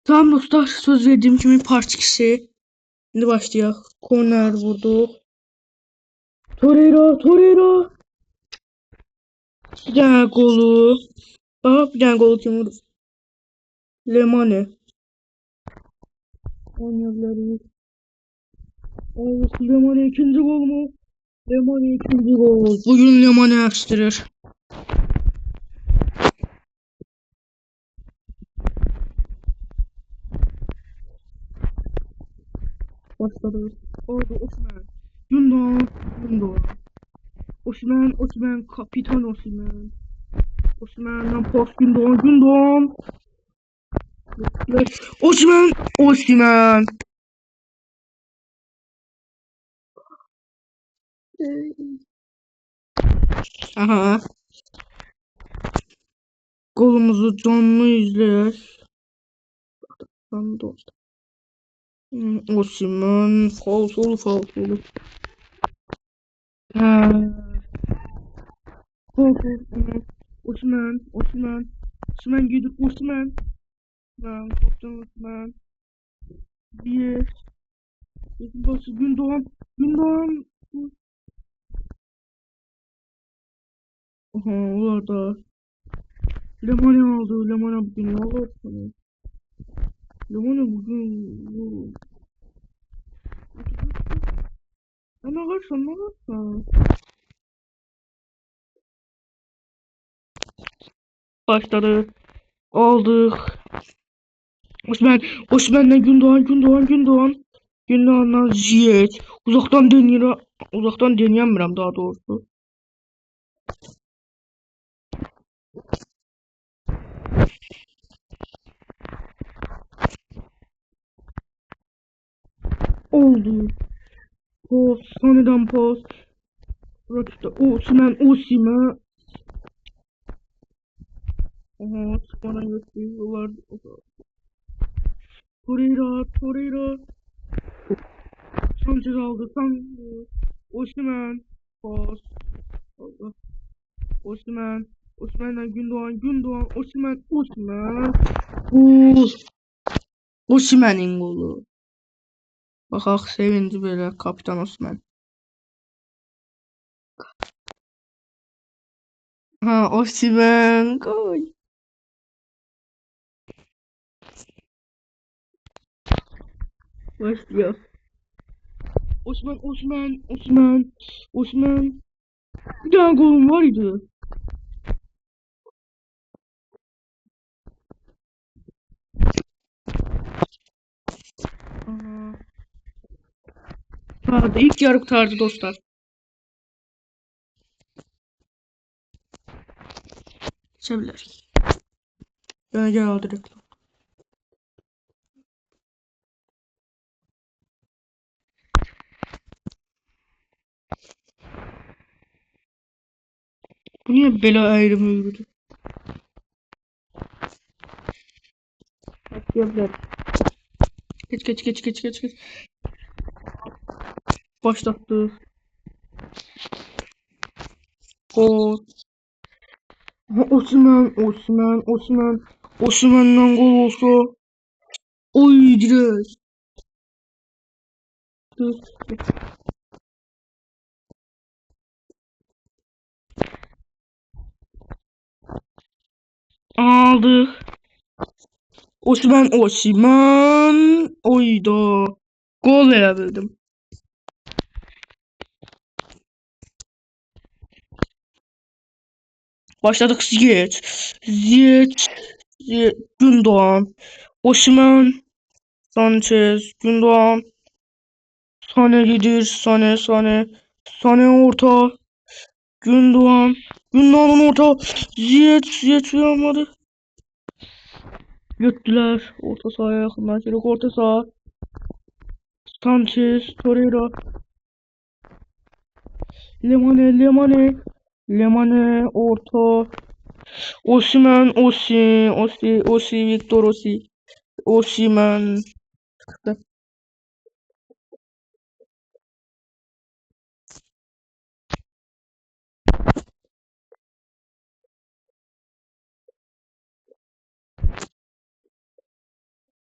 Tamam dostlar, söz verdiğim gibi part 2'si. Şimdi başlayalım. Korner vurdu. Torreira. Bir tane golü. Aha, bir tane golü kim vurdu? Lemane. Oynayabiliriz. Lemane ikinci gol mu? Lemane ikinci gol. Bugün Lemane yapıştırır. Başladı. Orada Osman. Gündoğan. Osman. Kapitan Osman. Osman'dan pas Gündoğan. Osman. Aha. Golümüzü canlı izleyek. Ben de Osimhen falsolu. Ha. Falsolu. Osimhen gidip Osimhen. Ben kaptan Osimhen. Bir. Bası Gündoğan. Aha orada. Lemane aldı. Lemane bugün alır sana. Lemane bugün. Sen alırsan. Başladı. Aldık. Osman'dan Gündoğan. Gündoğan'dan Ziyech. Uzaktan deneyemiyorum daha doğrusu. Oldu. Sonradan post. Rakipte Osimhen. Aha, bana gösteriyorlar. Torreira. Sanchez aldı. Osimhen. Post. Allah. Osimhen'den Gündoğan. Osimhen. Osimhen'in golü. Bakaq sevinci belə kapitan Osman. Ha, Osimhen gol. Başlıyor. Osman. Bir tane golüm var idi. Aha. Vardı. İlk yarı kurtardı dostlar. Geçebiliriz. Gel aldı reklam. Bu niye bela ayrımı yürüdü? Başlayabiliriz. Geç. Başlattı. Gol. Osimhen'den gol olsa. Oy direkt. Aldık. Osimhen. Oyda. Gol verebildim. Başladık Ziyech. Gündoğan. Osimhen. Sanchez. Gündoğan. Sane gidir. Sane orta. Gündoğan'ın orta. Ziyech yapmadı. Göttüler. Orta sahaya yakınlaştırdık. Orta saha. Sanchez. Torreira. Lemane orta. Victor Osimhen.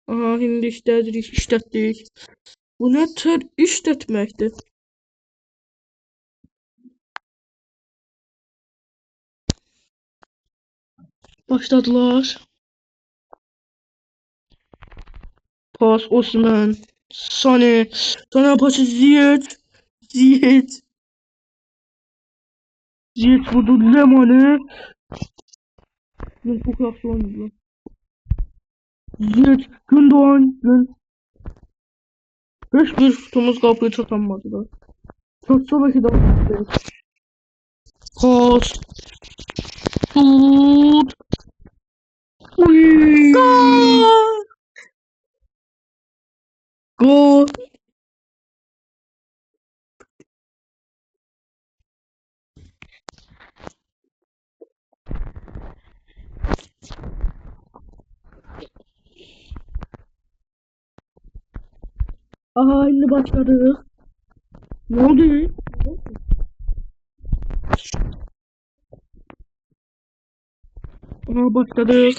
Aha, şimdi işlətdik. Bu nə tür işlətməkdir? Başladılar. Pas, Osman, Sane, Sane pası Ziyech, Ziyech vurdu Leman'ı. Çok yaxşı oynadılar. Ziyech, Gündoğan, hiçbir şutumuz kapıyı tutamadılar. Tutsa belki daha iyi. Pas, şut, gol, gol. Aha, şimdi başladık. Ne oldu? Aha, başladık.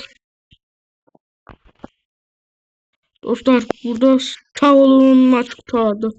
Dostlar, burada sağ olun, maç kurtardı.